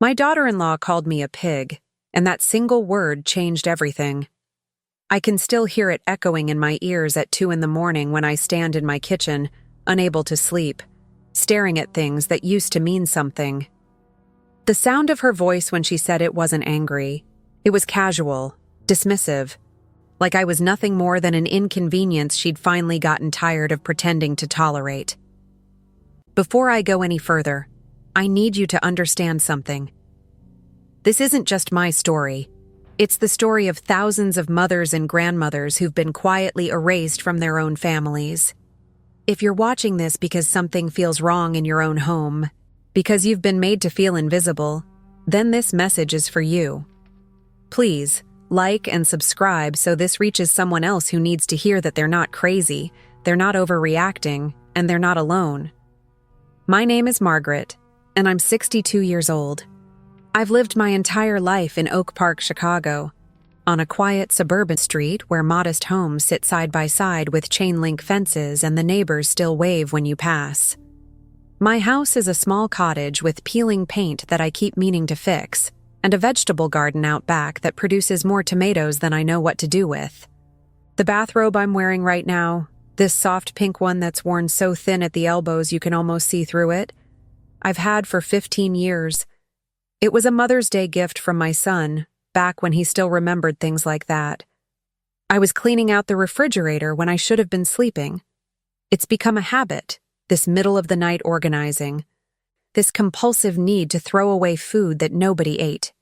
My daughter-in-law called me a pig, and that single word changed everything. I can still hear it echoing in my ears at 2 in the morning when I stand in my kitchen, unable to sleep, staring at things that used to mean something. The sound of her voice when she said it wasn't angry. It was casual, dismissive, like I was nothing more than an inconvenience she'd finally gotten tired of pretending to tolerate. Before I go any further, I need you to understand something. This isn't just my story. It's the story of thousands of mothers and grandmothers who've been quietly erased from their own families. If you're watching this because something feels wrong in your own home, because you've been made to feel invisible, then this message is for you. Please, like and subscribe so this reaches someone else who needs to hear that they're not crazy, they're not overreacting, and they're not alone. My name is Margaret, and I'm 62 years old. I've lived my entire life in Oak Park, Chicago, on a quiet suburban street where modest homes sit side by side with chain-link fences and the neighbors still wave when you pass. My house is a small cottage with peeling paint that I keep meaning to fix, and a vegetable garden out back that produces more tomatoes than I know what to do with. The bathrobe I'm wearing right now, this soft pink one that's worn so thin at the elbows you can almost see through it, I've had for 15 years. It was a Mother's Day gift from my son, back when he still remembered things like that. I was cleaning out the refrigerator when I should have been sleeping. It's become a habit, this middle-of-the-night organizing, this compulsive need to throw away food that nobody ate.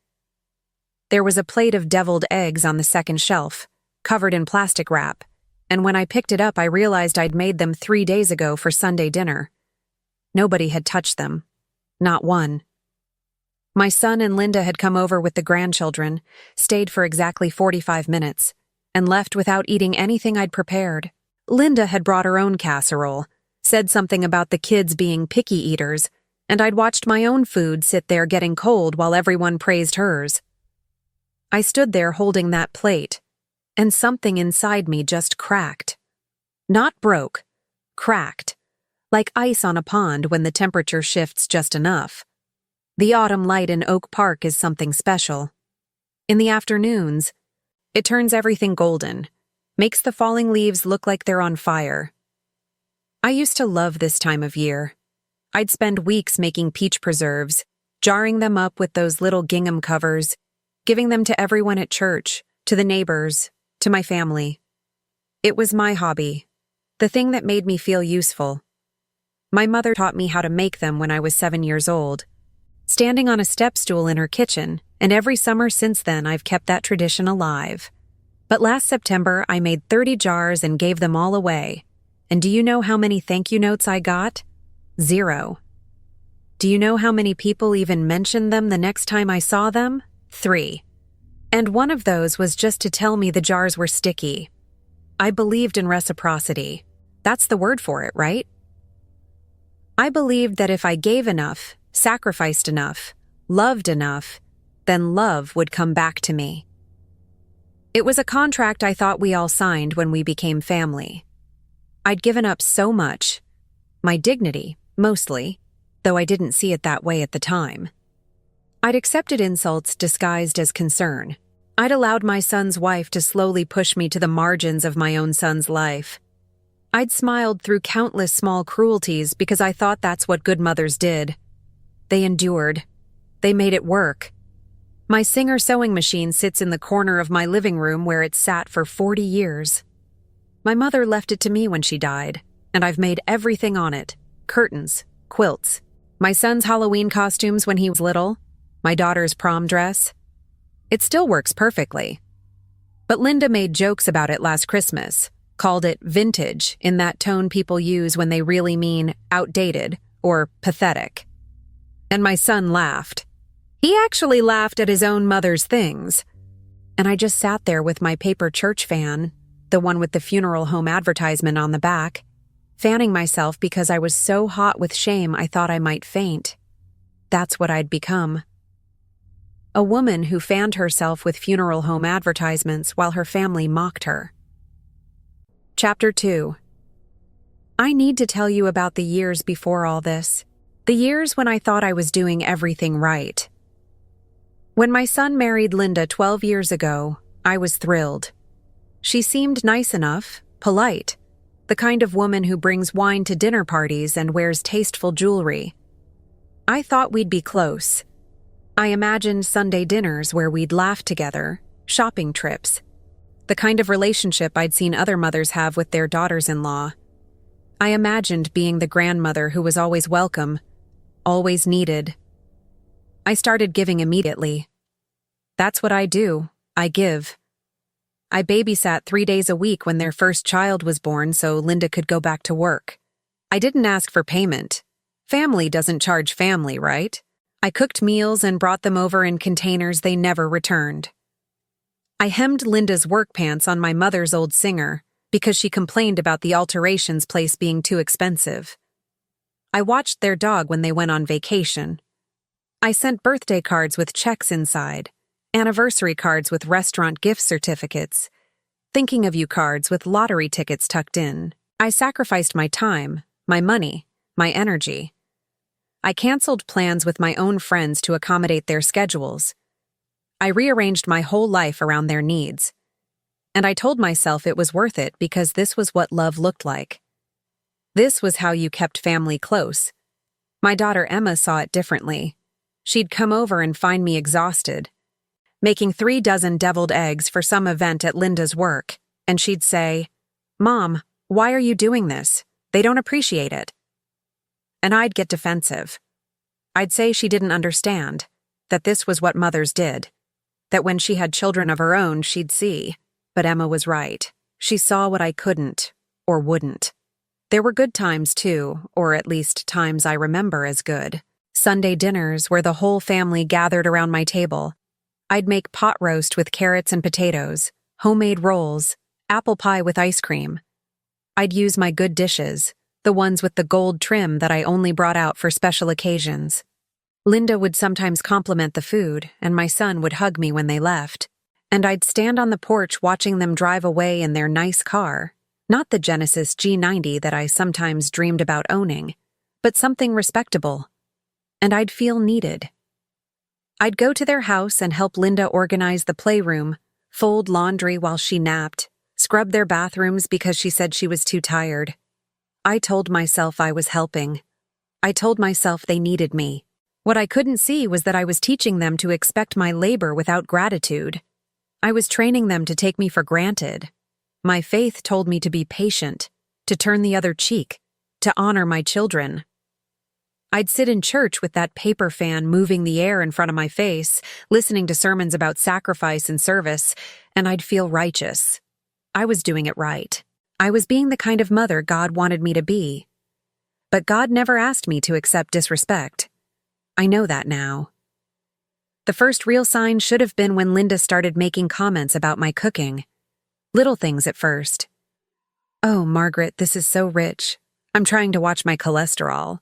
There was a plate of deviled eggs on the second shelf, covered in plastic wrap, and when I picked it up I realized I'd made them 3 days ago for Sunday dinner. Nobody had touched them. Not one. My son and Linda had come over with the grandchildren, stayed for exactly 45 minutes, and left without eating anything I'd prepared. Linda had brought her own casserole, said something about the kids being picky eaters, and I'd watched my own food sit there getting cold while everyone praised hers. I stood there holding that plate, and something inside me just cracked. Not broke, cracked, like ice on a pond when the temperature shifts just enough. The autumn light in Oak Park is something special. In the afternoons, it turns everything golden, makes the falling leaves look like they're on fire. I used to love this time of year. I'd spend weeks making peach preserves, jarring them up with those little gingham covers, giving them to everyone at church, to the neighbors, to my family. It was my hobby, the thing that made me feel useful. My mother taught me how to make them when I was 7 years old, standing on a step stool in her kitchen, and every summer since then I've kept that tradition alive. But last September I made 30 jars and gave them all away. And do you know how many thank you notes I got? 0. Do you know how many people even mentioned them the next time I saw them? 3. And one of those was just to tell me the jars were sticky. I believed in reciprocity. That's the word for it, right? I believed that if I gave enough, sacrificed enough, loved enough, then love would come back to me. It was a contract I thought we all signed when we became family. I'd given up so much, my dignity, mostly, though I didn't see it that way at the time. I'd accepted insults disguised as concern. I'd allowed my son's wife to slowly push me to the margins of my own son's life. I'd smiled through countless small cruelties because I thought that's what good mothers did. They endured. They made it work. My Singer sewing machine sits in the corner of my living room where it's sat for 40 years. My mother left it to me when she died, and I've made everything on it. Curtains, quilts, my son's Halloween costumes when he was little, my daughter's prom dress. It still works perfectly. But Linda made jokes about it last Christmas, called it vintage in that tone people use when they really mean outdated or pathetic. And my son laughed. He actually laughed at his own mother's things. And I just sat there with my paper church fan, the one with the funeral home advertisement on the back, fanning myself because I was so hot with shame I thought I might faint. That's what I'd become. A woman who fanned herself with funeral home advertisements while her family mocked her. Chapter 2. I need to tell you about the years before all this. The years when I thought I was doing everything right. When my son married Linda 12 years ago, I was thrilled. She seemed nice enough, polite, the kind of woman who brings wine to dinner parties and wears tasteful jewelry. I thought we'd be close. I imagined Sunday dinners where we'd laugh together, shopping trips, the kind of relationship I'd seen other mothers have with their daughters-in-law. I imagined being the grandmother who was always welcome, always needed. I started giving immediately. That's what I do. I give. I babysat 3 days a week when their first child was born so Linda could go back to work. I didn't ask for payment. Family doesn't charge family, right? I cooked meals and brought them over in containers they never returned. I hemmed Linda's work pants on my mother's old Singer because she complained about the alterations place being too expensive. I watched their dog when they went on vacation. I sent birthday cards with checks inside, anniversary cards with restaurant gift certificates, thinking of you cards with lottery tickets tucked in. I sacrificed my time, my money, my energy. I canceled plans with my own friends to accommodate their schedules. I rearranged my whole life around their needs. And I told myself it was worth it because this was what love looked like. This was how you kept family close. My daughter Emma saw it differently. She'd come over and find me exhausted, making 3 dozen deviled eggs for some event at Linda's work, and she'd say, "Mom, why are you doing this? They don't appreciate it." And I'd get defensive. I'd say she didn't understand, that this was what mothers did, that when she had children of her own, she'd see. But Emma was right. She saw what I couldn't, or wouldn't. There were good times, too, or at least times I remember as good. Sunday dinners where the whole family gathered around my table. I'd make pot roast with carrots and potatoes, homemade rolls, apple pie with ice cream. I'd use my good dishes, the ones with the gold trim that I only brought out for special occasions. Linda would sometimes compliment the food, and my son would hug me when they left. And I'd stand on the porch watching them drive away in their nice car, not the Genesis G90 that I sometimes dreamed about owning, but something respectable. And I'd feel needed. I'd go to their house and help Linda organize the playroom, fold laundry while she napped, scrub their bathrooms because she said she was too tired. I told myself I was helping. I told myself they needed me. What I couldn't see was that I was teaching them to expect my labor without gratitude. I was training them to take me for granted. My faith told me to be patient, to turn the other cheek, to honor my children. I'd sit in church with that paper fan moving the air in front of my face, listening to sermons about sacrifice and service, and I'd feel righteous. I was doing it right. I was being the kind of mother God wanted me to be. But God never asked me to accept disrespect. I know that now. The first real sign should have been when Linda started making comments about my cooking. Little things at first. "Oh, Margaret, this is so rich. I'm trying to watch my cholesterol."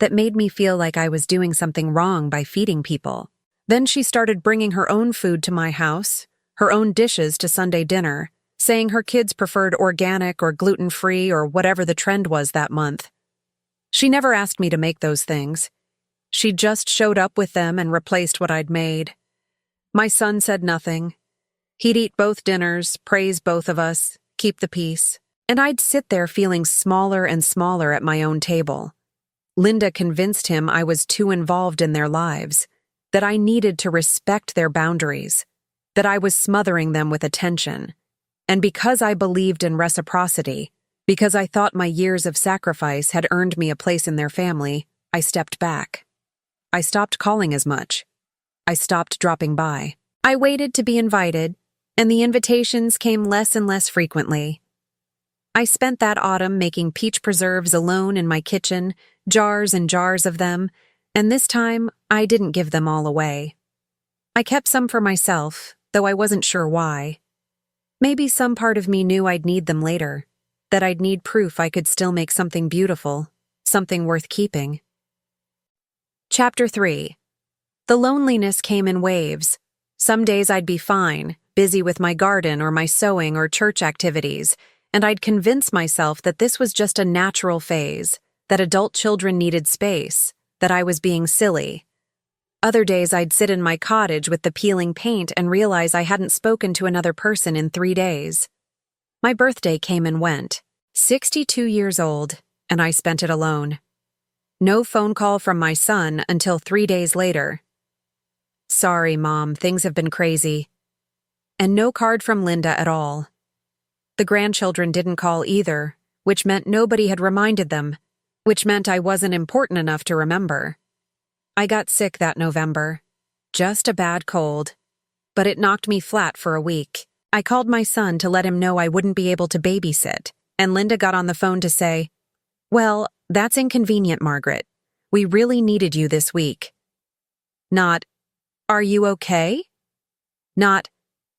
That made me feel like I was doing something wrong by feeding people. Then she started bringing her own food to my house, her own dishes to Sunday dinner, saying her kids preferred organic or gluten-free or whatever the trend was that month. She never asked me to make those things. She just showed up with them and replaced what I'd made. My son said nothing. He'd eat both dinners, praise both of us, keep the peace, and I'd sit there feeling smaller and smaller at my own table. Linda convinced him I was too involved in their lives, that I needed to respect their boundaries, that I was smothering them with attention. And because I believed in reciprocity, because I thought my years of sacrifice had earned me a place in their family, I stepped back. I stopped calling as much. I stopped dropping by. I waited to be invited, and the invitations came less and less frequently. I spent that autumn making peach preserves alone in my kitchen, jars and jars of them, and this time I didn't give them all away. I kept some for myself, though I wasn't sure why. Maybe some part of me knew I'd need them later, that I'd need proof I could still make something beautiful, something worth keeping. Chapter 3. The loneliness came in waves. Some days I'd be fine, busy with my garden or my sewing or church activities, and I'd convince myself that this was just a natural phase, that adult children needed space, that I was being silly. Other days I'd sit in my cottage with the peeling paint and realize I hadn't spoken to another person in 3 days. My birthday came and went, 62 years old, and I spent it alone. No phone call from my son until 3 days later. Sorry, Mom, things have been crazy. And no card from Linda at all. The grandchildren didn't call either, which meant nobody had reminded them, which meant I wasn't important enough to remember. I got sick that November. Just a bad cold. But it knocked me flat for a week. I called my son to let him know I wouldn't be able to babysit, and Linda got on the phone to say, "Well, that's inconvenient, Margaret. We really needed you this week." Not, "Are you okay?" Not,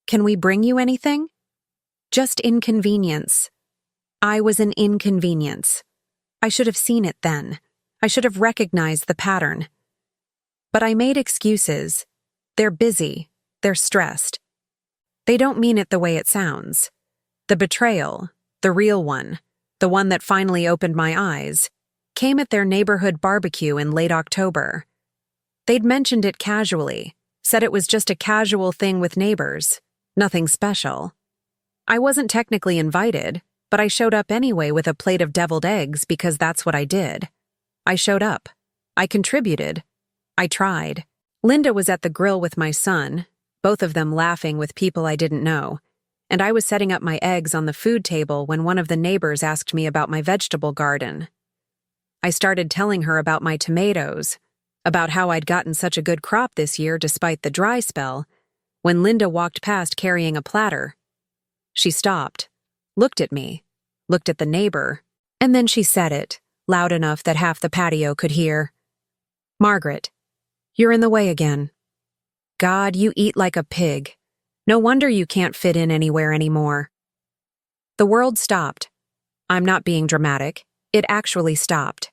"Can we bring you anything?" Just inconvenience. I was an inconvenience. I should have seen it then. I should have recognized the pattern. But I made excuses. They're busy. They're stressed. They don't mean it the way it sounds. The betrayal, the real one, the one that finally opened my eyes, came at their neighborhood barbecue in late October. They'd mentioned it casually, said it was just a casual thing with neighbors, nothing special. I wasn't technically invited, but I showed up anyway with a plate of deviled eggs because that's what I did. I showed up. I contributed. I tried. Linda was at the grill with my son, both of them laughing with people I didn't know, and I was setting up my eggs on the food table when one of the neighbors asked me about my vegetable garden. I started telling her about my tomatoes, about how I'd gotten such a good crop this year despite the dry spell, when Linda walked past carrying a platter. She stopped, looked at me, looked at the neighbor, and then she said it, loud enough that half the patio could hear. "Margaret, you're in the way again. God, you eat like a pig. No wonder you can't fit in anywhere anymore." The world stopped. I'm not being dramatic. It actually stopped.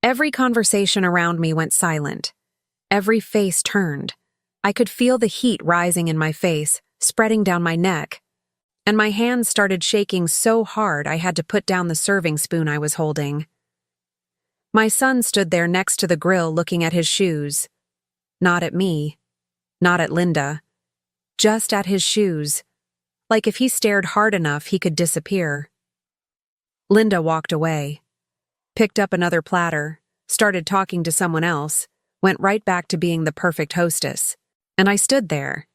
Every conversation around me went silent. Every face turned. I could feel the heat rising in my face, spreading down my neck. And my hands started shaking so hard I had to put down the serving spoon I was holding. My son stood there next to the grill looking at his shoes. Not at me. Not at Linda. Just at his shoes. Like if he stared hard enough, he could disappear. Linda walked away. Picked up another platter, started talking to someone else, went right back to being the perfect hostess. And I stood there.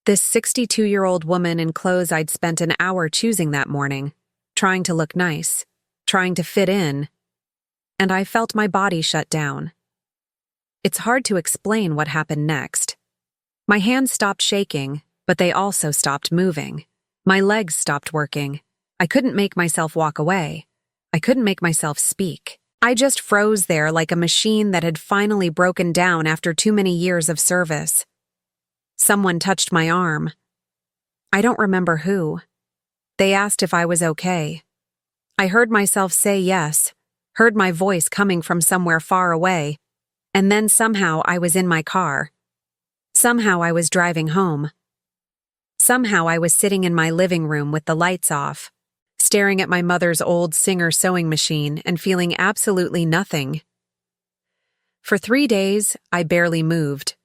This 62-year-old woman in clothes I'd spent an hour choosing that morning, trying to look nice, trying to fit in, and I felt my body shut down. It's hard to explain what happened next. My hands stopped shaking, but they also stopped moving. My legs stopped working. I couldn't make myself walk away. I couldn't make myself speak. I just froze there like a machine that had finally broken down after too many years of service. Someone touched my arm. I don't remember who. They asked if I was okay. I heard myself say yes, heard my voice coming from somewhere far away, and then somehow I was in my car. Somehow I was driving home. Somehow I was sitting in my living room with the lights off, staring at my mother's old Singer sewing machine and feeling absolutely nothing. For 3 days, I barely moved.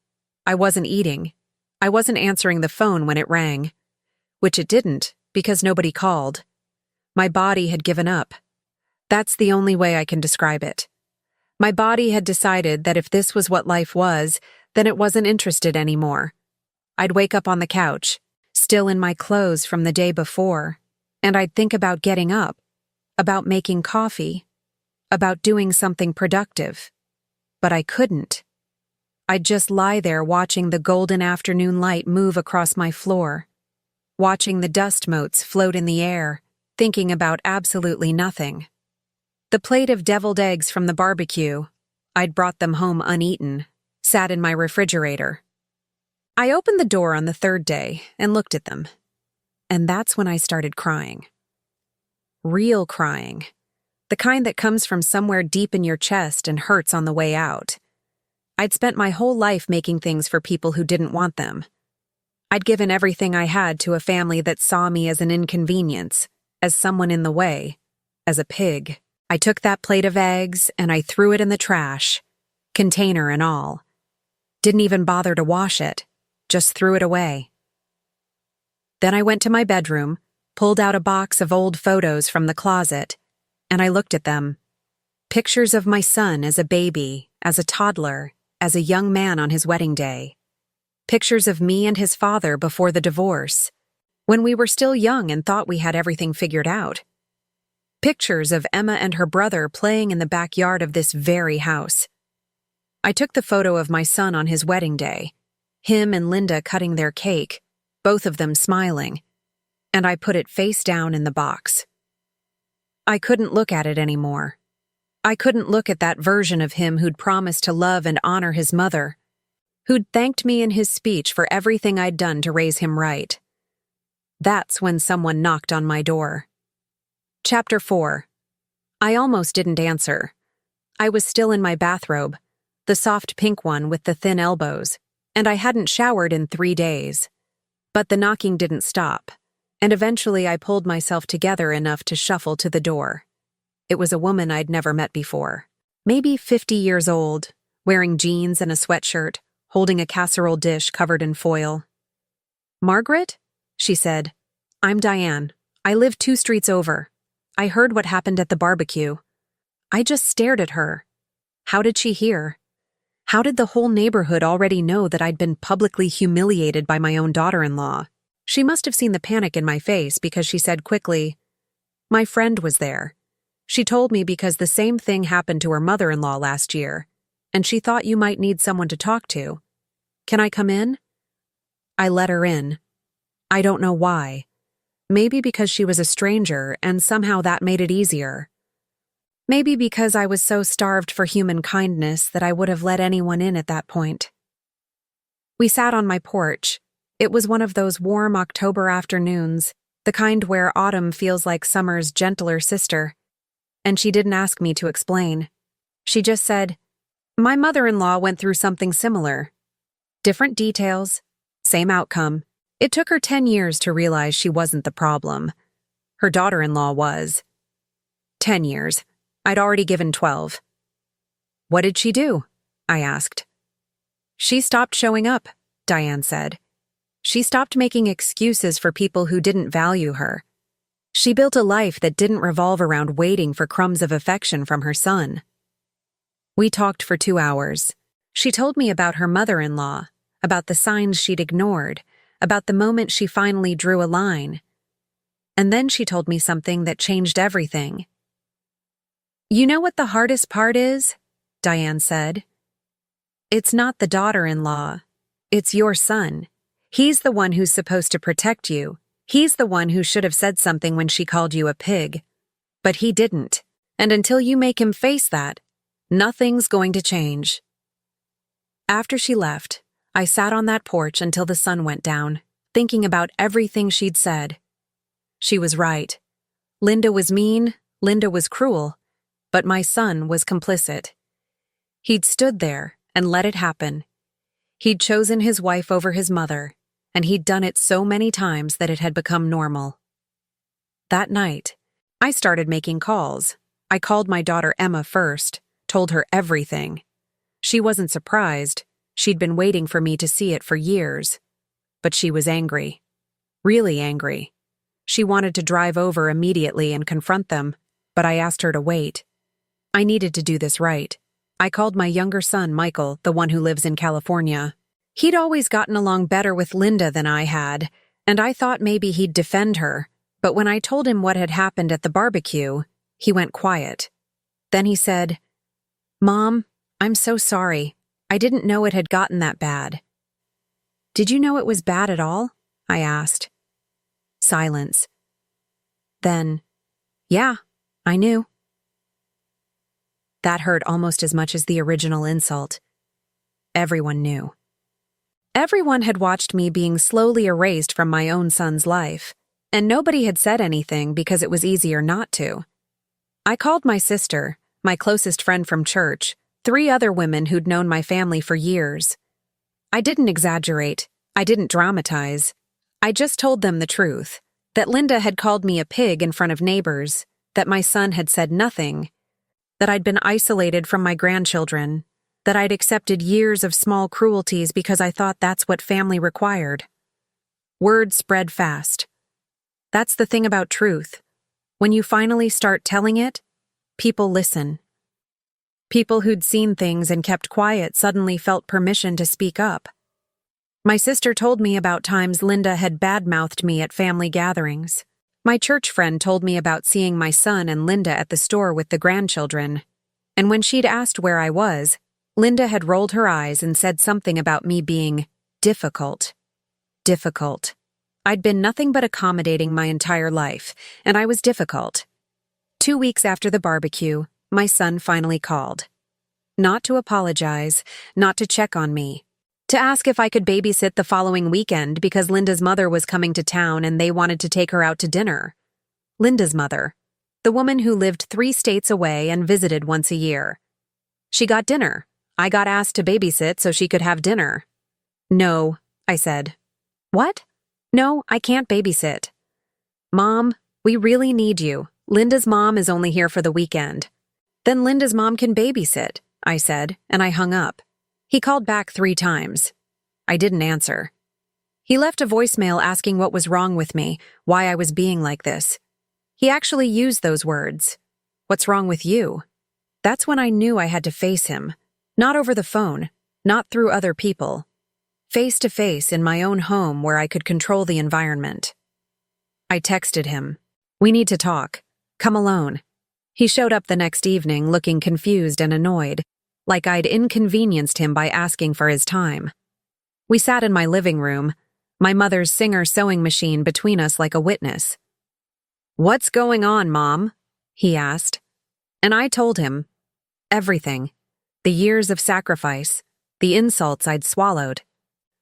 I wasn't eating. I wasn't answering the phone when it rang, which it didn't because nobody called. My body had given up. That's the only way I can describe it. My body had decided that if this was what life was, then it wasn't interested anymore. I'd wake up on the couch, still in my clothes from the day before, and I'd think about getting up, about making coffee, about doing something productive. But I couldn't. I'd just lie there watching the golden afternoon light move across my floor, watching the dust motes float in the air, thinking about absolutely nothing. The plate of deviled eggs from the barbecue, I'd brought them home uneaten, sat in my refrigerator. I opened the door on the 3rd day and looked at them. And that's when I started crying. Real crying. The kind that comes from somewhere deep in your chest and hurts on the way out. I'd spent my whole life making things for people who didn't want them. I'd given everything I had to a family that saw me as an inconvenience, as someone in the way, as a pig. I took that plate of eggs and I threw it in the trash, container and all. Didn't even bother to wash it, just threw it away. Then I went to my bedroom, pulled out a box of old photos from the closet, and I looked at them. Pictures of my son as a baby, as a toddler, as a young man on his wedding day. Pictures of me and his father before the divorce, when we were still young and thought we had everything figured out. Pictures of Emma and her brother playing in the backyard of this very house. I took the photo of my son on his wedding day, him and Linda cutting their cake, both of them smiling, and I put it face down in the box. I couldn't look at it anymore. I couldn't look at that version of him who'd promised to love and honor his mother, who'd thanked me in his speech for everything I'd done to raise him right. That's when someone knocked on my door. Chapter 4. I almost didn't answer. I was still in my bathrobe, the soft pink one with the thin elbows, and I hadn't showered in 3 days. But the knocking didn't stop, and eventually I pulled myself together enough to shuffle to the door. It was a woman I'd never met before, maybe 50 years old, wearing jeans and a sweatshirt, holding a casserole dish covered in foil. "Margaret?" she said. "I'm Diane. I live 2 streets over. I heard what happened at the barbecue." I just stared at her. How did she hear? How did the whole neighborhood already know that I'd been publicly humiliated by my own daughter-in-law? She must have seen the panic in my face because she said quickly, "My friend was there. She told me because the same thing happened to her mother-in-law last year, and she thought you might need someone to talk to. Can I come in?" I let her in. I don't know why. Maybe because she was a stranger and somehow that made it easier. Maybe because I was so starved for human kindness that I would have let anyone in at that point. We sat on my porch. It was one of those warm October afternoons, the kind where autumn feels like summer's gentler sister. And she didn't ask me to explain. She just said, "My mother-in-law went through something similar. Different details, same outcome. It took her 10 years to realize she wasn't the problem. Her daughter-in-law was. 10 years. I'd already given 12. "What did she do?" I asked. "She stopped showing up," Diane said. "She stopped making excuses for people who didn't value her. She built a life that didn't revolve around waiting for crumbs of affection from her son." We talked for 2 hours. She told me about her mother-in-law, about the signs she'd ignored, about the moment she finally drew a line. And then she told me something that changed everything. "You know what the hardest part is?" Diane said. "It's not the daughter-in-law. It's your son. He's the one who's supposed to protect you. He's the one who should have said something when she called you a pig. But he didn't. And until you make him face that, nothing's going to change." After she left, I sat on that porch until the sun went down, thinking about everything she'd said. She was right. Linda was mean, Linda was cruel, but my son was complicit. He'd stood there and let it happen. He'd chosen his wife over his mother, and he'd done it so many times that it had become normal. That night, I started making calls. I called my daughter Emma first, told her everything. She wasn't surprised. She'd been waiting for me to see it for years. But she was angry. Really angry. She wanted to drive over immediately and confront them, but I asked her to wait. I needed to do this right. I called my younger son, Michael, the one who lives in California. He'd always gotten along better with Linda than I had, and I thought maybe he'd defend her, but when I told him what had happened at the barbecue, he went quiet. Then he said, "Mom, I'm so sorry. I didn't know it had gotten that bad." "Did you know it was bad at all?" I asked. Silence. Then, "Yeah, I knew." That hurt almost as much as the original insult. Everyone knew. Everyone had watched me being slowly erased from my own son's life, and nobody had said anything because it was easier not to. I called my sister, my closest friend from church, 3 other women who'd known my family for years. I didn't exaggerate. I didn't dramatize. I just told them the truth, that Linda had called me a pig in front of neighbors, that my son had said nothing, that I'd been isolated from my grandchildren, that I'd accepted years of small cruelties because I thought that's what family required. Word spread fast. That's the thing about truth. When you finally start telling it, people listen. People who'd seen things and kept quiet suddenly felt permission to speak up. My sister told me about times Linda had badmouthed me at family gatherings. My church friend told me about seeing my son and Linda at the store with the grandchildren. And when she'd asked where I was, Linda had rolled her eyes and said something about me being difficult. Difficult. I'd been nothing but accommodating my entire life, and I was difficult. 2 weeks after the barbecue, my son finally called. Not to apologize, not to check on me. To ask if I could babysit the following weekend because Linda's mother was coming to town and they wanted to take her out to dinner. Linda's mother. The woman who lived 3 states away and visited once a year. She got dinner. I got asked to babysit so she could have dinner. No, I said. What? No, I can't babysit. Mom, we really need you. Linda's mom is only here for the weekend. Then Linda's mom can babysit, I said, and I hung up. He called back 3 times. I didn't answer. He left a voicemail asking what was wrong with me, why I was being like this. He actually used those words. What's wrong with you? That's when I knew I had to face him. Not over the phone, not through other people. Face to face in my own home where I could control the environment. I texted him. We need to talk. Come alone. He showed up the next evening looking confused and annoyed, like I'd inconvenienced him by asking for his time. We sat in my living room, my mother's Singer sewing machine between us like a witness. What's going on, Mom? He asked. And I told him. Everything. The years of sacrifice, the insults I'd swallowed,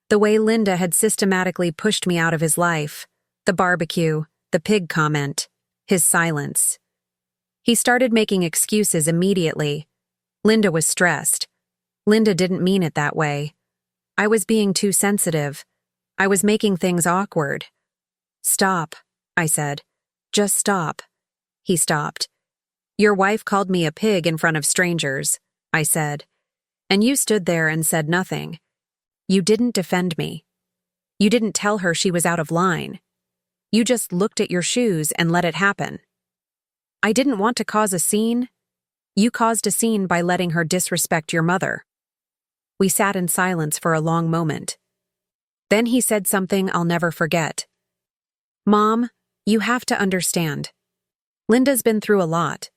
the way Linda had systematically pushed me out of his life, the barbecue, the pig comment, his silence. He started making excuses immediately. Linda was stressed. Linda didn't mean it that way. I was being too sensitive. I was making things awkward. Stop, I said. Just stop. He stopped. Your wife called me a pig in front of strangers, I said. And you stood there and said nothing. You didn't defend me. You didn't tell her she was out of line. You just looked at your shoes and let it happen. I didn't want to cause a scene. You caused a scene by letting her disrespect your mother. We sat in silence for a long moment. Then he said something I'll never forget. Mom, you have to understand. Linda's been through a lot.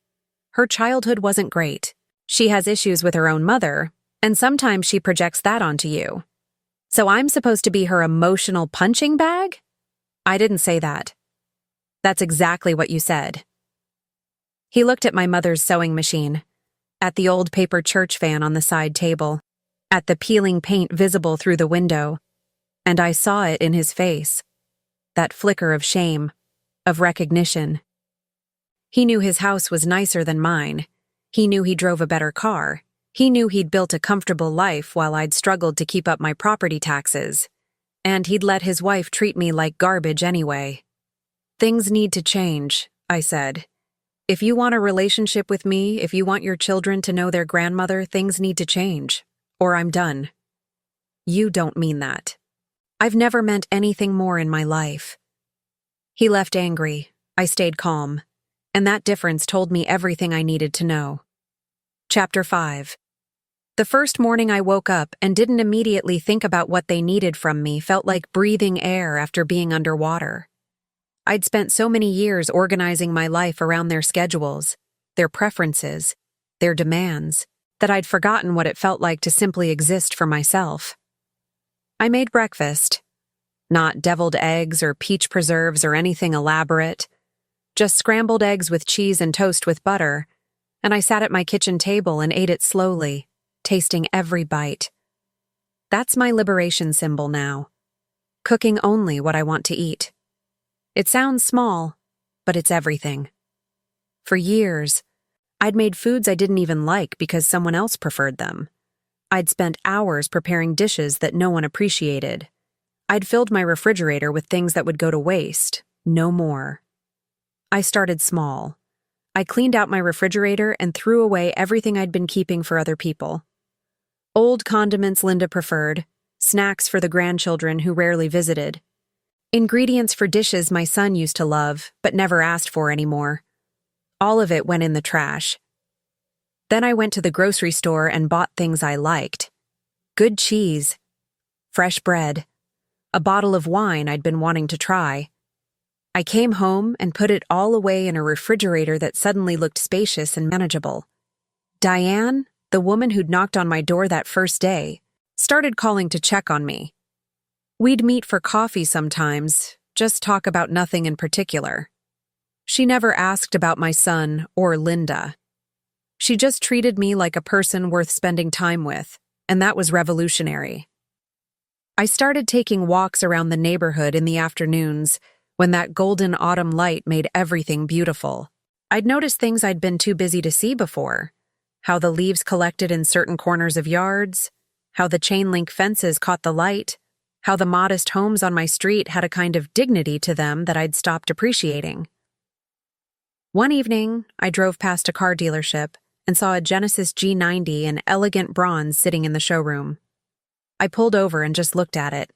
Her childhood wasn't great. She has issues with her own mother, and sometimes she projects that onto you. So I'm supposed to be her emotional punching bag? I didn't say that. That's exactly what you said. He looked at my mother's sewing machine, at the old paper church fan on the side table, at the peeling paint visible through the window, and I saw it in his face, that flicker of shame, of recognition. He knew his house was nicer than mine. He knew he drove a better car. He knew he'd built a comfortable life while I'd struggled to keep up my property taxes. And he'd let his wife treat me like garbage anyway. Things need to change, I said. If you want a relationship with me, if you want your children to know their grandmother, things need to change, or I'm done. You don't mean that. I've never meant anything more in my life. He left angry. I stayed calm. And that difference told me everything I needed to know. Chapter 5. The first morning I woke up and didn't immediately think about what they needed from me felt like breathing air after being underwater. I'd spent so many years organizing my life around their schedules, their preferences, their demands, that I'd forgotten what it felt like to simply exist for myself. I made breakfast. Not deviled eggs or peach preserves or anything elaborate. Just scrambled eggs with cheese and toast with butter, and I sat at my kitchen table and ate it slowly, tasting every bite. That's my liberation symbol now. Cooking only what I want to eat. It sounds small, but it's everything. For years, I'd made foods I didn't even like because someone else preferred them. I'd spent hours preparing dishes that no one appreciated. I'd filled my refrigerator with things that would go to waste, no more. I started small. I cleaned out my refrigerator and threw away everything I'd been keeping for other people. Old condiments Linda preferred, snacks for the grandchildren who rarely visited, ingredients for dishes my son used to love but never asked for anymore. All of it went in the trash. Then I went to the grocery store and bought things I liked. Good cheese, fresh bread, a bottle of wine I'd been wanting to try. I came home and put it all away in a refrigerator that suddenly looked spacious and manageable. Diane, the woman who'd knocked on my door that first day, started calling to check on me. We'd meet for coffee sometimes, just talk about nothing in particular. She never asked about my son or Linda. She just treated me like a person worth spending time with, and that was revolutionary. I started taking walks around the neighborhood in the afternoons when that golden autumn light made everything beautiful. I'd noticed things I'd been too busy to see before. How the leaves collected in certain corners of yards, how the chain-link fences caught the light, how the modest homes on my street had a kind of dignity to them that I'd stopped appreciating. One evening, I drove past a car dealership and saw a Genesis G90 in elegant bronze sitting in the showroom. I pulled over and just looked at it.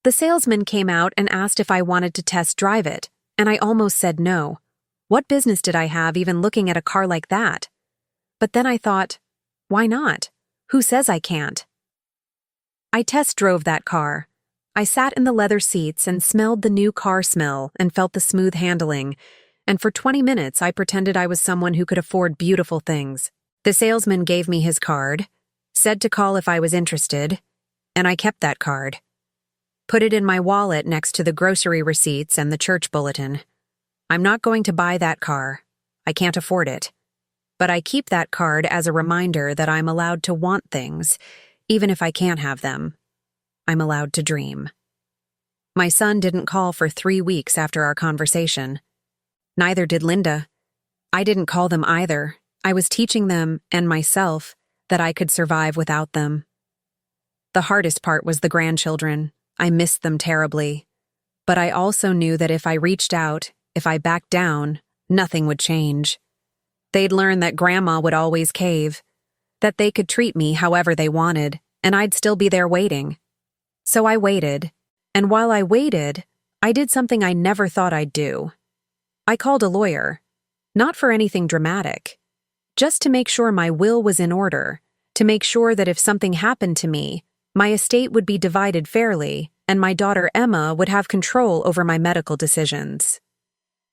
The salesman came out and asked if I wanted to test drive it, and I almost said no. What business did I have even looking at a car like that? But then I thought, why not? Who says I can't? I test drove that car. I sat in the leather seats and smelled the new car smell and felt the smooth handling, and for 20 minutes I pretended I was someone who could afford beautiful things. The salesman gave me his card, said to call if I was interested, and I kept that card. Put it in my wallet next to the grocery receipts and the church bulletin. I'm not going to buy that car. I can't afford it. But I keep that card as a reminder that I'm allowed to want things, even if I can't have them. I'm allowed to dream. My son didn't call for 3 weeks after our conversation. Neither did Linda. I didn't call them either. I was teaching them, and myself, that I could survive without them. The hardest part was the grandchildren. I missed them terribly. But I also knew that if I reached out, if I backed down, nothing would change. They'd learn that Grandma would always cave, that they could treat me however they wanted, and I'd still be there waiting. So I waited, and while I waited, I did something I never thought I'd do. I called a lawyer, not for anything dramatic, just to make sure my will was in order, to make sure that if something happened to me, my estate would be divided fairly, and my daughter Emma would have control over my medical decisions.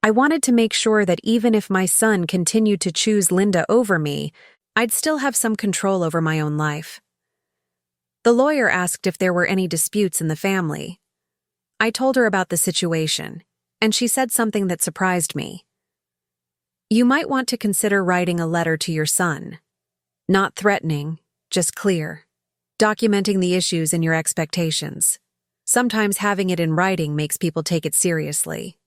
I wanted to make sure that even if my son continued to choose Linda over me, I'd still have some control over my own life. The lawyer asked if there were any disputes in the family. I told her about the situation, and she said something that surprised me. You might want to consider writing a letter to your son. Not threatening, just clear. Documenting the issues and your expectations. Sometimes having it in writing makes people take it seriously.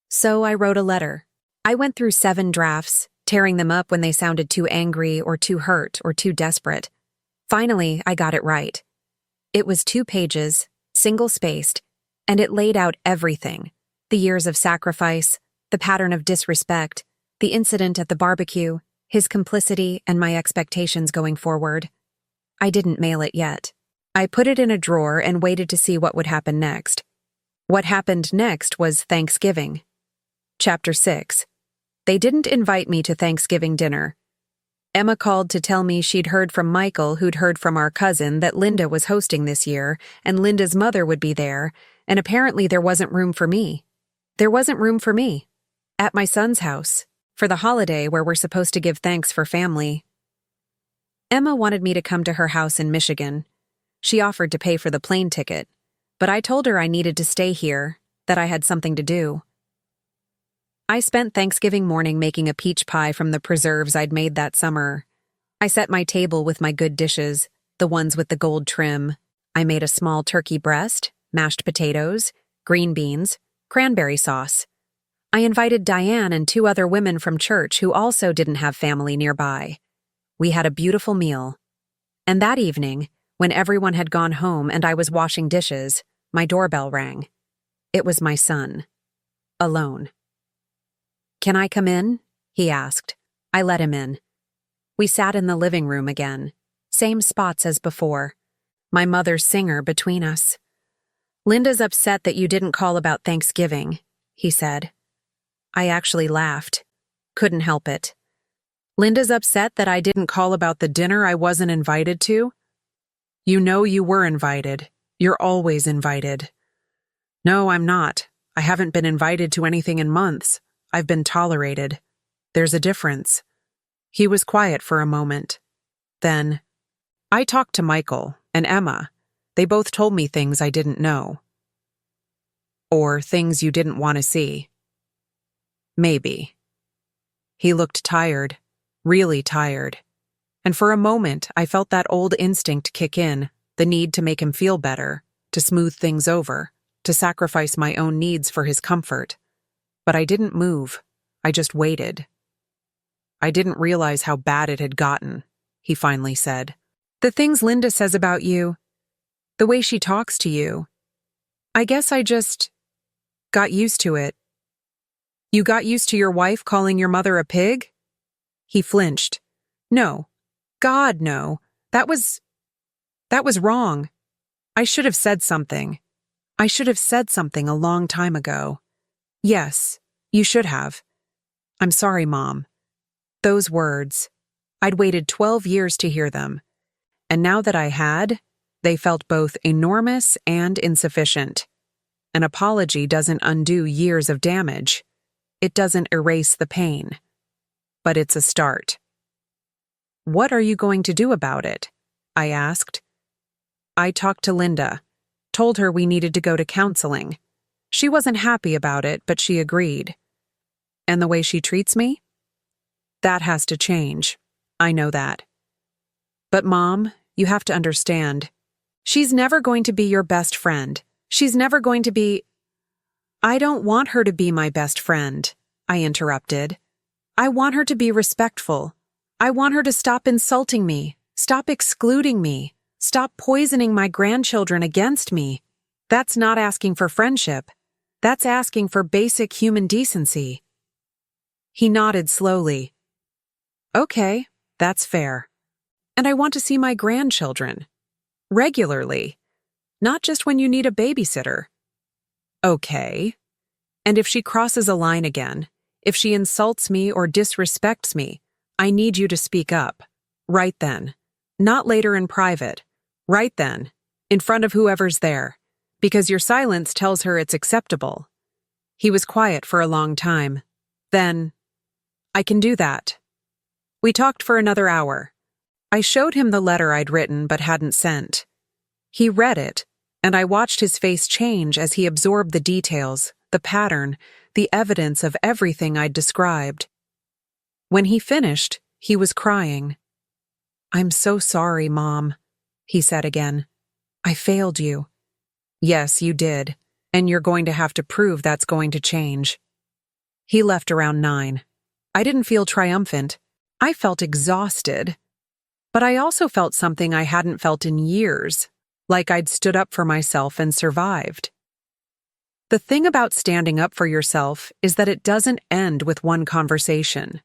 So I wrote a letter. I went through 7 drafts, tearing them up when they sounded too angry or too hurt or too desperate. Finally, I got it right. It was 2 pages, single-spaced, and it laid out everything. The years of sacrifice, the pattern of disrespect, the incident at the barbecue, his complicity, and my expectations going forward. I didn't mail it yet. I put it in a drawer and waited to see what would happen next. What happened next was Thanksgiving. Chapter 6. They didn't invite me to Thanksgiving dinner. Emma called to tell me she'd heard from Michael, who'd heard from our cousin, that Linda was hosting this year, and Linda's mother would be there, and apparently there wasn't room for me. There wasn't room for me. At my son's house, for the holiday where we're supposed to give thanks for family. Emma wanted me to come to her house in Michigan. She offered to pay for the plane ticket, but I told her I needed to stay here, that I had something to do. I spent Thanksgiving morning making a peach pie from the preserves I'd made that summer. I set my table with my good dishes, the ones with the gold trim. I made a small turkey breast, mashed potatoes, green beans, cranberry sauce. I invited Diane and 2 other women from church who also didn't have family nearby. We had a beautiful meal. And that evening, when everyone had gone home and I was washing dishes, my doorbell rang. It was my son. Alone. "Can I come in?" he asked. I let him in. We sat in the living room again. Same spots as before. My mother's singer between us. Linda's upset that you didn't call about Thanksgiving, he said. I actually laughed. Couldn't help it. Linda's upset that I didn't call about the dinner I wasn't invited to? You know you were invited. You're always invited. No, I'm not. I haven't been invited to anything in months. I've been tolerated. There's a difference. He was quiet for a moment. Then, I talked to Michael and Emma. They both told me things I didn't know. Or things you didn't want to see. Maybe. He looked tired, really tired. And for a moment, I felt that old instinct kick in, the need to make him feel better, to smooth things over, to sacrifice my own needs for his comfort. But I didn't move. I just waited. I didn't realize how bad it had gotten, he finally said. The things Linda says about you, the way she talks to you, I guess I just got used to it. You got used to your wife calling your mother a pig? He flinched. No. God, no. That was wrong. I should have said something. I should have said something a long time ago. Yes, you should have. I'm sorry, Mom. Those words. I'd waited 12 years to hear them. And now that I had, they felt both enormous and insufficient. An apology doesn't undo years of damage. It doesn't erase the pain. But it's a start. What are you going to do about it? I asked. I talked to Linda, told her we needed to go to counseling. She wasn't happy about it, but she agreed. And the way she treats me? That has to change. I know that. But Mom, you have to understand. She's never going to be your best friend. She's never going to be... I don't want her to be my best friend, I interrupted. I want her to be respectful. I want her to stop insulting me, stop excluding me, stop poisoning my grandchildren against me. That's not asking for friendship. That's asking for basic human decency. He nodded slowly. Okay, that's fair. And I want to see my grandchildren. Regularly. Not just when you need a babysitter. Okay. And if she crosses a line again, if she insults me or disrespects me, I need you to speak up. Right then. Not later in private. Right then. In front of whoever's there. Because your silence tells her it's acceptable. He was quiet for a long time. Then, I can do that. We talked for another hour. I showed him the letter I'd written but hadn't sent. He read it, and I watched his face change as he absorbed the details, the pattern, the evidence of everything I'd described. When he finished, he was crying. I'm so sorry, Mom, he said again. I failed you. Yes, you did, and you're going to have to prove that's going to change. He left around 9. I didn't feel triumphant. I felt exhausted. But I also felt something I hadn't felt in years, like I'd stood up for myself and survived. The thing about standing up for yourself is that it doesn't end with one conversation.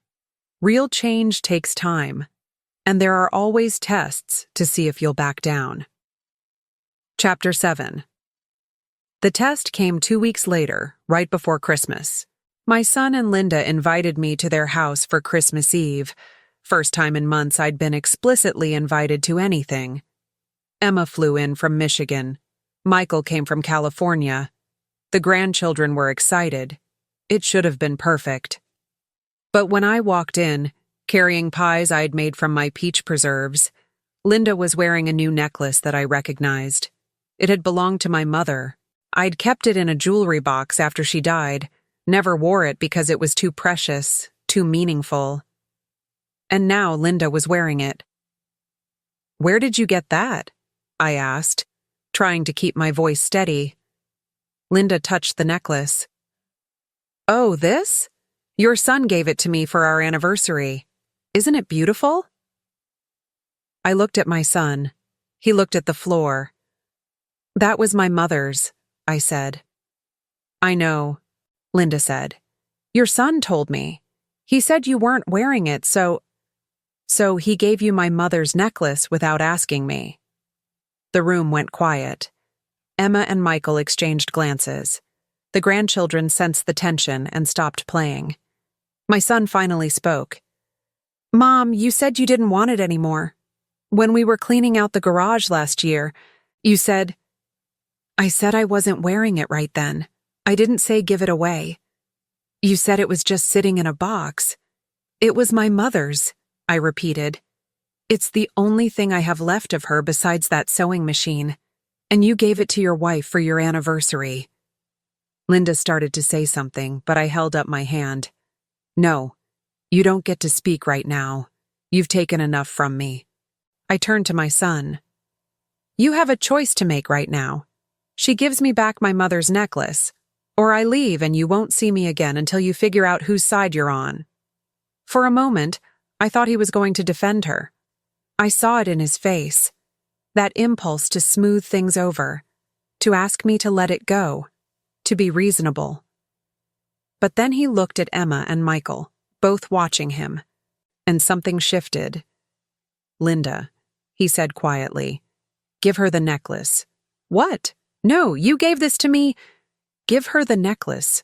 Real change takes time, and there are always tests to see if you'll back down. Chapter 7. The test came 2 weeks later, right before Christmas. My son and Linda invited me to their house for Christmas Eve. First time in months I'd been explicitly invited to anything. Emma flew in from Michigan. Michael came from California. The grandchildren were excited. It should have been perfect. But when I walked in, carrying pies I'd made from my peach preserves, Linda was wearing a new necklace that I recognized. It had belonged to my mother. I'd kept it in a jewelry box after she died, never wore it because it was too precious, too meaningful. And now Linda was wearing it. Where did you get that? I asked, trying to keep my voice steady. Linda touched the necklace. Oh, this? Your son gave it to me for our anniversary. Isn't it beautiful? I looked at my son. He looked at the floor. That was my mother's, I said. I know, Linda said. Your son told me. He said you weren't wearing it, so So he gave you my mother's necklace without asking me. The room went quiet. Emma and Michael exchanged glances. The grandchildren sensed the tension and stopped playing. My son finally spoke. Mom, you said you didn't want it anymore. When we were cleaning out the garage last year, you said... I said I wasn't wearing it right then. I didn't say give it away. You said it was just sitting in a box. It was my mother's, I repeated. It's the only thing I have left of her besides that sewing machine, and you gave it to your wife for your anniversary. Linda started to say something, but I held up my hand. No, you don't get to speak right now. You've taken enough from me. I turned to my son. You have a choice to make right now. She gives me back my mother's necklace, or I leave and you won't see me again until you figure out whose side you're on. For a moment, I thought he was going to defend her. I saw it in his face, that impulse to smooth things over, to ask me to let it go, to be reasonable. But then he looked at Emma and Michael, both watching him, and something shifted. Linda, he said quietly, give her the necklace. What? No, you gave this to me. Give her the necklace.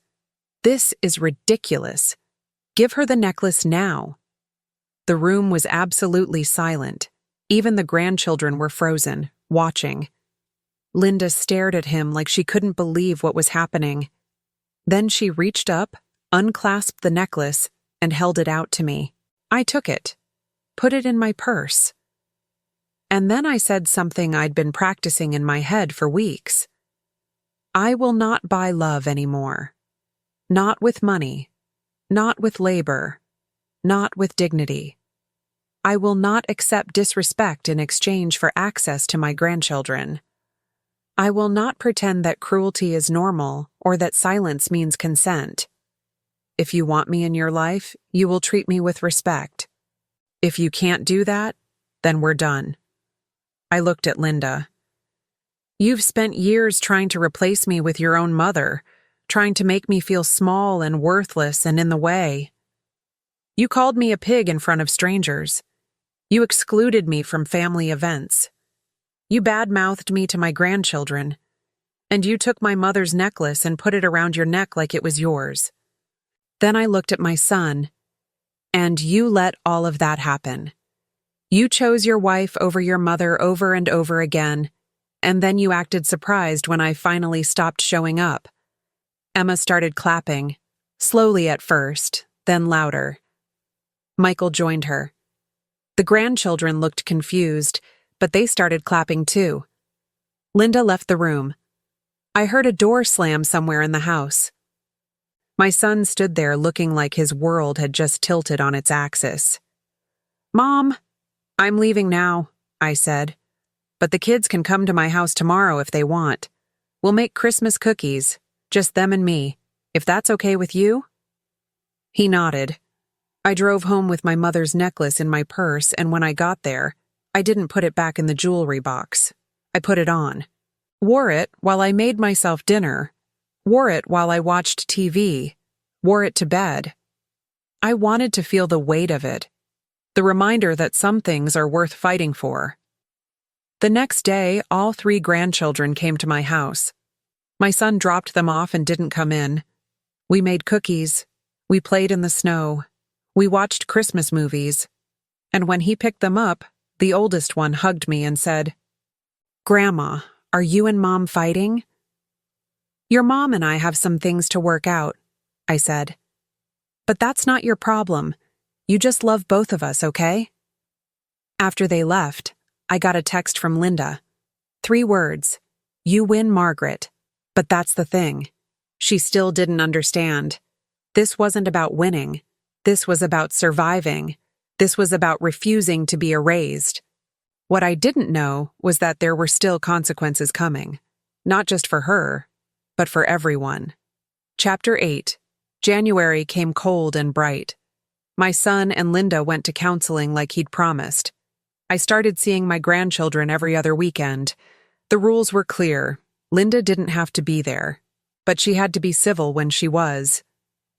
This is ridiculous. Give her the necklace now. The room was absolutely silent. Even the grandchildren were frozen, watching. Linda stared at him like she couldn't believe what was happening. Then she reached up, unclasped the necklace, and held it out to me. I took it, put it in my purse. And then I said something I'd been practicing in my head for weeks. I will not buy love anymore. Not with money. Not with labor. Not with dignity. I will not accept disrespect in exchange for access to my grandchildren. I will not pretend that cruelty is normal or that silence means consent. If you want me in your life, you will treat me with respect. If you can't do that, then we're done. I looked at Linda. You've spent years trying to replace me with your own mother, trying to make me feel small and worthless and in the way. You called me a pig in front of strangers. You excluded me from family events. You bad-mouthed me to my grandchildren. And you took my mother's necklace and put it around your neck like it was yours. Then I looked at my son, and you let all of that happen. You chose your wife over your mother over and over again, and then you acted surprised when I finally stopped showing up. Emma started clapping, slowly at first, then louder. Michael joined her. The grandchildren looked confused, but they started clapping too. Linda left the room. I heard a door slam somewhere in the house. My son stood there looking like his world had just tilted on its axis. Mom, I'm leaving now, I said. But the kids can come to my house tomorrow if they want. We'll make Christmas cookies, just them and me, if that's okay with you? He nodded. I drove home with my mother's necklace in my purse, and when I got there, I didn't put it back in the jewelry box. I put it on. Wore it while I made myself dinner. Wore it while I watched TV. Wore it to bed. I wanted to feel the weight of it. The reminder that some things are worth fighting for. The next day, all 3 grandchildren came to my house. My son dropped them off and didn't come in. We made cookies. We played in the snow. We watched Christmas movies. And when he picked them up, the oldest one hugged me and said, Grandma, are you and Mom fighting? Your mom and I have some things to work out, I said. But that's not your problem. You just love both of us, okay? After they left, I got a text from Linda. 3 words. You win, Margaret. But that's the thing. She still didn't understand. This wasn't about winning. This was about surviving. This was about refusing to be erased. What I didn't know was that there were still consequences coming. Not just for her, but for everyone. Chapter 8. January came cold and bright. My son and Linda went to counseling like he'd promised. I started seeing my grandchildren every other weekend. The rules were clear. Linda didn't have to be there, but she had to be civil when she was.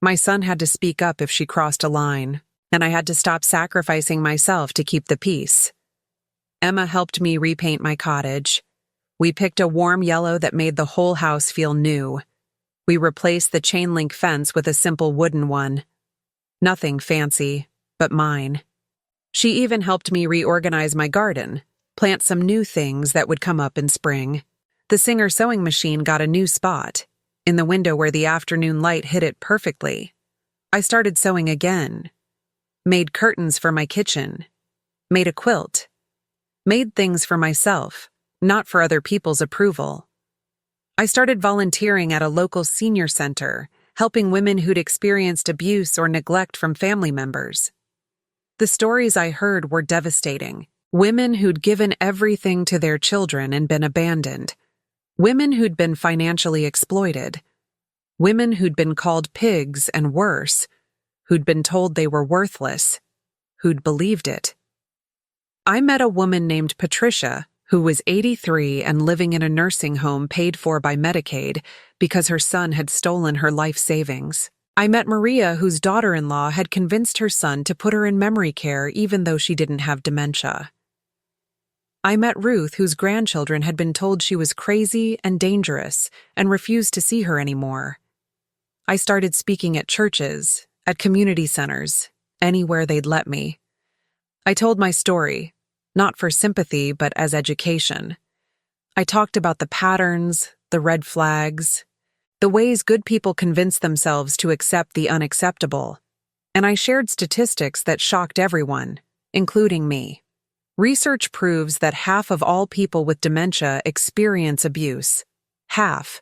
My son had to speak up if she crossed a line. and I had to stop sacrificing myself to keep the peace. Emma helped me repaint my cottage. We picked a warm yellow that made the whole house feel new. We replaced the chain link fence with a simple wooden one. Nothing fancy, but mine. She even helped me reorganize my garden, plant some new things that would come up in spring. The Singer sewing machine got a new spot, in the window where the afternoon light hit it perfectly. I started sewing again. Made curtains for my kitchen. Made a quilt. Made things for myself, not for other people's approval. I started volunteering at a local senior center, helping women who'd experienced abuse or neglect from family members. The stories I heard were devastating. Women who'd given everything to their children and been abandoned. Women who'd been financially exploited. Women who'd been called pigs and worse. Who'd been told they were worthless. Who'd believed it. I met a woman named Patricia, who was 83 and living in a nursing home paid for by Medicaid because her son had stolen her life savings. I met Maria, whose daughter-in-law had convinced her son to put her in memory care even though she didn't have dementia. I met Ruth, whose grandchildren had been told she was crazy and dangerous and refused to see her anymore. I started speaking at churches, at community centers, anywhere they'd let me. I told my story, not for sympathy but as education. I talked about the patterns, the red flags, the ways good people convince themselves to accept the unacceptable, and I shared statistics that shocked everyone, including me. Research proves that half of all people with dementia experience abuse. Half.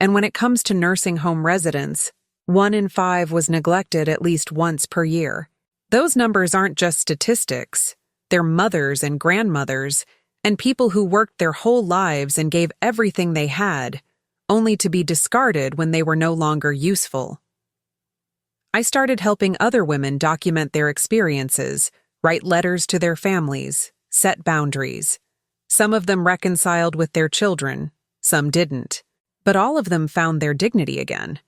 And when it comes to nursing home residents, 1 in 5 was neglected at least once per year. Those numbers aren't just statistics. They're mothers and grandmothers, and people who worked their whole lives and gave everything they had, only to be discarded when they were no longer useful. I started helping other women document their experiences, write letters to their families, set boundaries. Some of them reconciled with their children, some didn't, but all of them found their dignity again.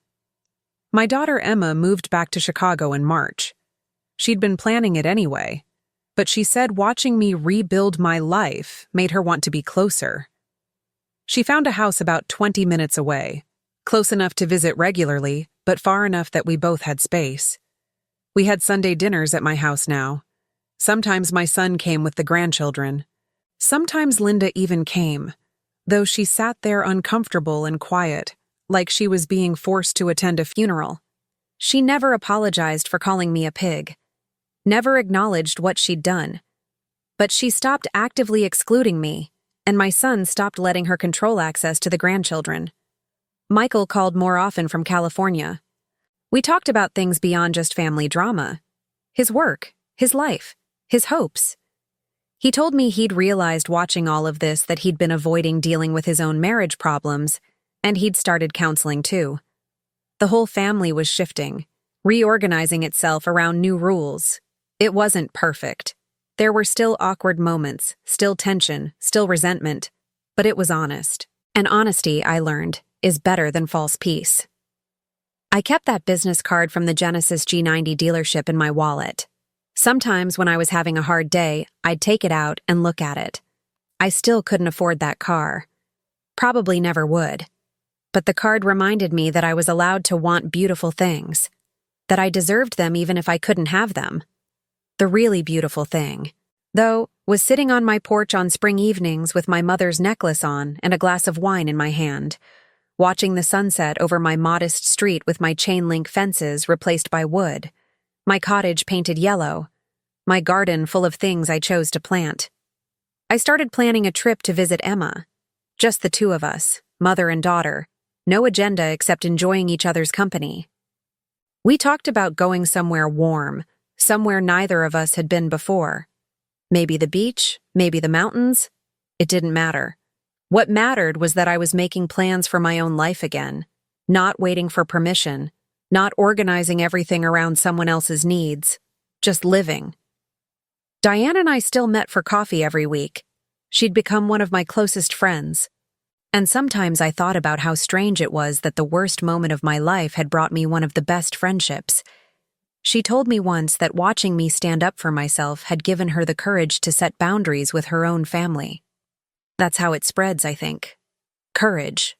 My daughter Emma moved back to Chicago in March. She'd been planning it anyway, but she said watching me rebuild my life made her want to be closer. She found a house about 20 minutes away, close enough to visit regularly, but far enough that we both had space. We had Sunday dinners at my house now. Sometimes my son came with the grandchildren. Sometimes Linda even came, though she sat there uncomfortable and quiet, like she was being forced to attend a funeral. She never apologized for calling me a pig. Never acknowledged what she'd done. But she stopped actively excluding me, and my son stopped letting her control access to the grandchildren. Michael called more often from California. We talked about things beyond just family drama. His work, his life, his hopes. He told me he'd realized watching all of this that he'd been avoiding dealing with his own marriage problems, and he'd started counseling too. The whole family was shifting, reorganizing itself around new rules. It wasn't perfect. There were still awkward moments, still tension, still resentment, but it was honest. And honesty, I learned, is better than false peace. I kept that business card from the Genesis G90 dealership in my wallet. Sometimes when I was having a hard day, I'd take it out and look at it. I still couldn't afford that car. Probably never would. But the card reminded me that I was allowed to want beautiful things, that I deserved them even if I couldn't have them. The really beautiful thing, though, was sitting on my porch on spring evenings with my mother's necklace on and a glass of wine in my hand, watching the sunset over my modest street with my chain-link fences replaced by wood, my cottage painted yellow, my garden full of things I chose to plant. I started planning a trip to visit Emma. Just the two of us, mother and daughter, no agenda except enjoying each other's company. We talked about going somewhere warm, somewhere neither of us had been before. Maybe the beach, maybe the mountains. It didn't matter. What mattered was that I was making plans for my own life again, not waiting for permission, not organizing everything around someone else's needs, just living. Diane and I still met for coffee every week. She'd become one of my closest friends. And sometimes I thought about how strange it was that the worst moment of my life had brought me one of the best friendships. She told me once that watching me stand up for myself had given her the courage to set boundaries with her own family. That's how it spreads, I think. Courage.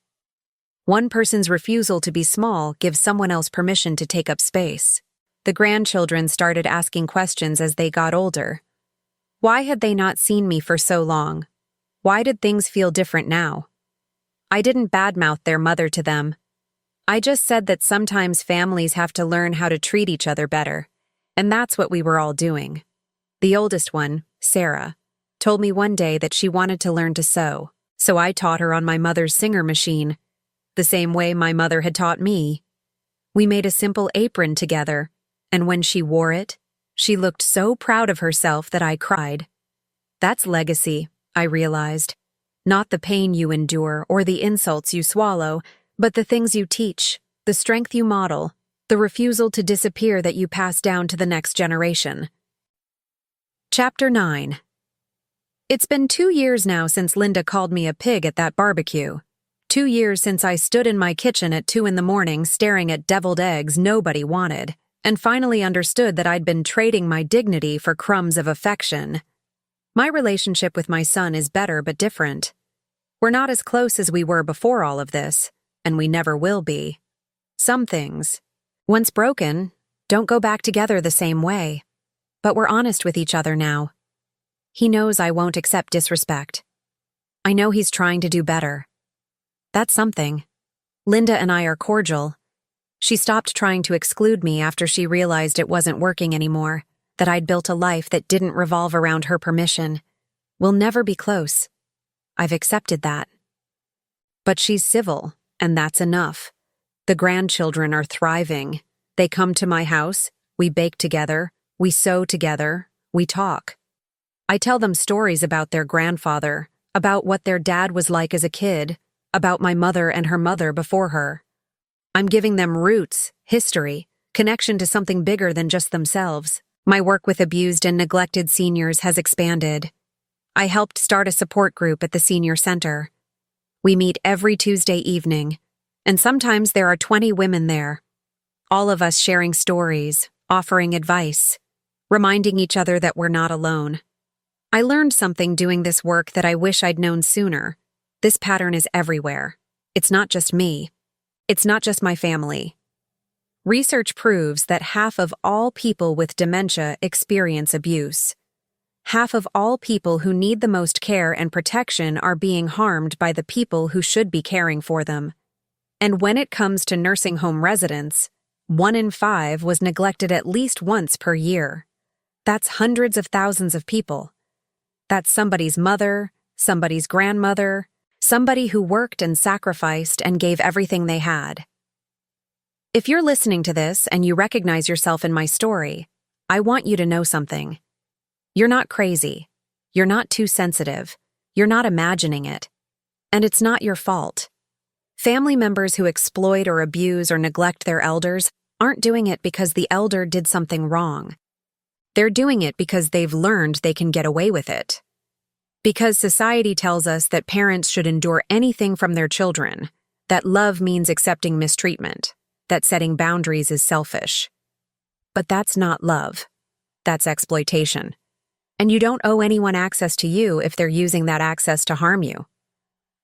One person's refusal to be small gives someone else permission to take up space. The grandchildren started asking questions as they got older. Why had they not seen me for so long? Why did things feel different now? I didn't badmouth their mother to them. I just said that sometimes families have to learn how to treat each other better, and that's what we were all doing. The oldest one, Sarah, told me one day that she wanted to learn to sew, so I taught her on my mother's singer machine, the same way my mother had taught me. We made a simple apron together, and when she wore it, she looked so proud of herself that I cried. That's legacy, I realized. Not the pain you endure or the insults you swallow, but the things you teach, the strength you model, the refusal to disappear that you pass down to the next generation. Chapter 9. It's been 2 years now since Linda called me a pig at that barbecue. 2 years since I stood in my kitchen at 2 a.m. staring at deviled eggs nobody wanted, and finally understood that I'd been trading my dignity for crumbs of affection. My relationship with my son is better but different. We're not as close as we were before all of this, and we never will be. Some things, once broken, don't go back together the same way. But we're honest with each other now. He knows I won't accept disrespect. I know he's trying to do better. That's something. Linda and I are cordial. She stopped trying to exclude me after she realized it wasn't working anymore, that I'd built a life that didn't revolve around her permission. We'll never be close. I've accepted that. But she's civil, and that's enough. The grandchildren are thriving. They come to my house, we bake together, we sew together, we talk. I tell them stories about their grandfather, about what their dad was like as a kid, about my mother and her mother before her. I'm giving them roots, history, connection to something bigger than just themselves. My work with abused and neglected seniors has expanded. I helped start a support group at the senior center. We meet every Tuesday evening, and sometimes there are 20 women there. All of us sharing stories, offering advice, reminding each other that we're not alone. I learned something doing this work that I wish I'd known sooner. This pattern is everywhere. It's not just me. It's not just my family. Research proves that half of all people with dementia experience abuse. Half of all people who need the most care and protection are being harmed by the people who should be caring for them. And when it comes to nursing home residents, 1 in 5 was neglected at least once per year. That's hundreds of thousands of people. That's somebody's mother, somebody's grandmother, somebody who worked and sacrificed and gave everything they had. If you're listening to this and you recognize yourself in my story, I want you to know something. You're not crazy. You're not too sensitive. You're not imagining it. And it's not your fault. Family members who exploit or abuse or neglect their elders aren't doing it because the elder did something wrong. They're doing it because they've learned they can get away with it. Because society tells us that parents should endure anything from their children, that love means accepting mistreatment, that setting boundaries is selfish. But that's not love. That's exploitation. And you don't owe anyone access to you if they're using that access to harm you.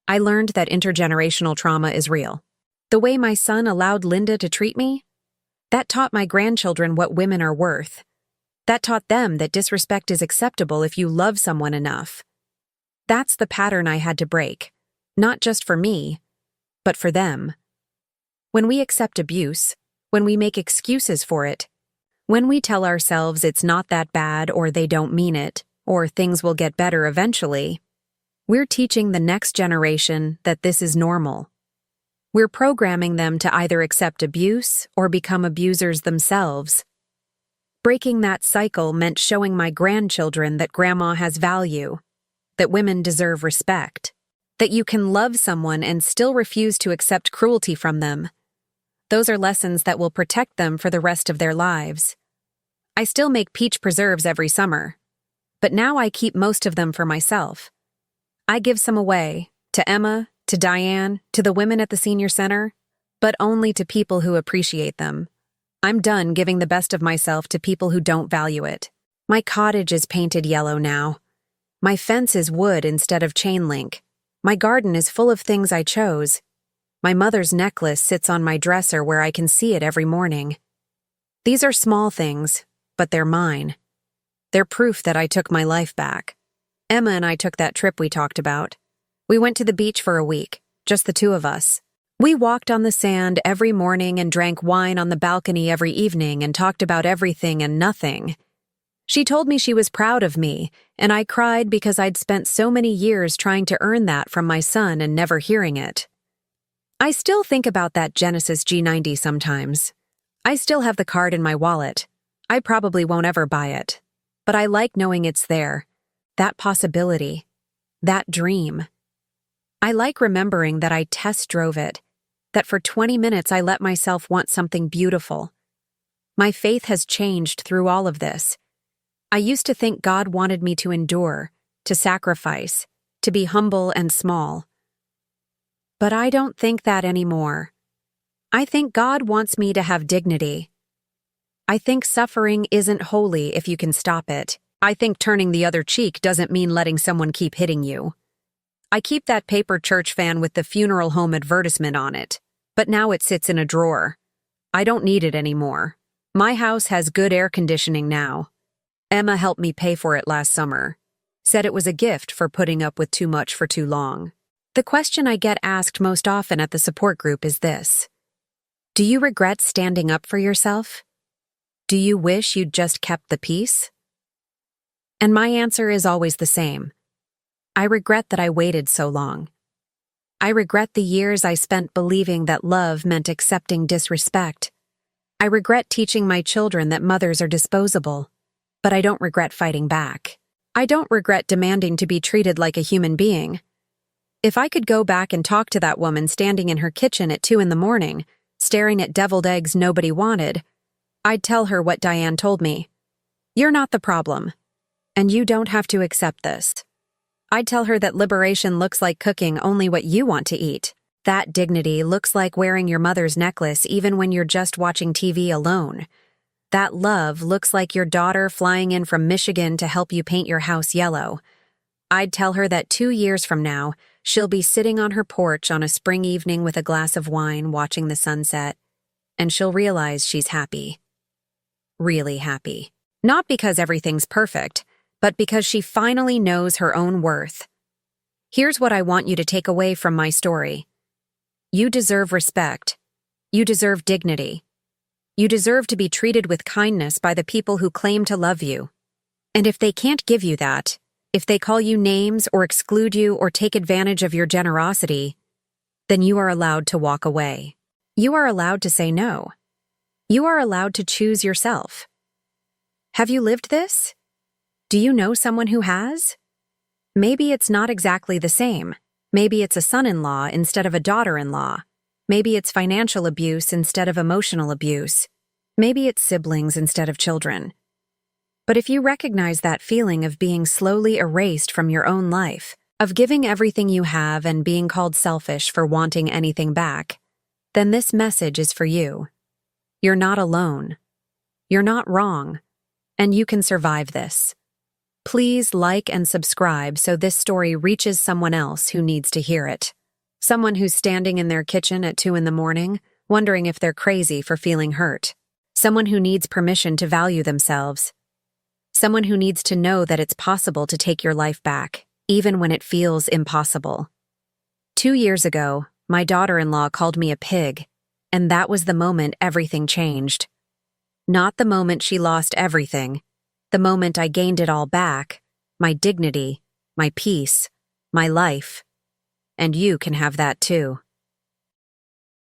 I learned that intergenerational trauma is real. The way my son allowed Linda to treat me, that taught my grandchildren what women are worth. That taught them that disrespect is acceptable if you love someone enough. That's the pattern I had to break, not just for me, but for them. When we accept abuse, when we make excuses for it, when we tell ourselves it's not that bad or they don't mean it, or things will get better eventually, we're teaching the next generation that this is normal. We're programming them to either accept abuse or become abusers themselves. Breaking that cycle meant showing my grandchildren that grandma has value, that women deserve respect, that you can love someone and still refuse to accept cruelty from them. Those are lessons that will protect them for the rest of their lives. I still make peach preserves every summer, but now I keep most of them for myself. I give some away, to Emma, to Diane, to the women at the senior center, but only to people who appreciate them. I'm done giving the best of myself to people who don't value it. My cottage is painted yellow now. My fence is wood instead of chain link. My garden is full of things I chose. My mother's necklace sits on my dresser where I can see it every morning. These are small things, but they're mine. They're proof that I took my life back. Emma and I took that trip we talked about. We went to the beach for a week, just the two of us. We walked on the sand every morning and drank wine on the balcony every evening and talked about everything and nothing. She told me she was proud of me, and I cried because I'd spent so many years trying to earn that from my son and never hearing it. I still think about that Genesis G90 sometimes. I still have the card in my wallet. I probably won't ever buy it. But I like knowing it's there. That possibility. That dream. I like remembering that I test drove it. That for 20 minutes I let myself want something beautiful. My faith has changed through all of this. I used to think God wanted me to endure, to sacrifice, to be humble and small. But I don't think that anymore. I think God wants me to have dignity. I think suffering isn't holy if you can stop it. I think turning the other cheek doesn't mean letting someone keep hitting you. I keep that paper church fan with the funeral home advertisement on it, but now it sits in a drawer. I don't need it anymore. My house has good air conditioning now. Emma helped me pay for it last summer. Said it was a gift for putting up with too much for too long. The question I get asked most often at the support group is this: do you regret standing up for yourself? Do you wish you'd just kept the peace? And my answer is always the same. I regret that I waited so long. I regret the years I spent believing that love meant accepting disrespect. I regret teaching my children that mothers are disposable, but I don't regret fighting back. I don't regret demanding to be treated like a human being. If I could go back and talk to that woman standing in her kitchen at 2 a.m, staring at deviled eggs nobody wanted, I'd tell her what Diane told me. You're not the problem, and you don't have to accept this. I'd tell her that liberation looks like cooking only what you want to eat. That dignity looks like wearing your mother's necklace even when you're just watching TV alone. That love looks like your daughter flying in from Michigan to help you paint your house yellow. I'd tell her that 2 years from now, she'll be sitting on her porch on a spring evening with a glass of wine watching the sunset, and she'll realize she's happy. Really happy. Not because everything's perfect, but because she finally knows her own worth. Here's what I want you to take away from my story. You deserve respect. You deserve dignity. You deserve to be treated with kindness by the people who claim to love you. And if they can't give you that, if they call you names or exclude you or take advantage of your generosity, then you are allowed to walk away. You are allowed to say no. You are allowed to choose yourself. Have you lived this? Do you know someone who has? Maybe it's not exactly the same. Maybe it's a son-in-law instead of a daughter-in-law. Maybe it's financial abuse instead of emotional abuse. Maybe it's siblings instead of children. But if you recognize that feeling of being slowly erased from your own life, of giving everything you have and being called selfish for wanting anything back, then this message is for you. You're not alone. You're not wrong. And you can survive this. Please like and subscribe so this story reaches someone else who needs to hear it. Someone who's standing in their kitchen at 2 a.m, wondering if they're crazy for feeling hurt. Someone who needs permission to value themselves. Someone who needs to know that it's possible to take your life back, even when it feels impossible. 2 years ago, my daughter-in-law called me a pig, and that was the moment everything changed. Not the moment she lost everything. The moment I gained it all back, my dignity, my peace, my life. And you can have that too.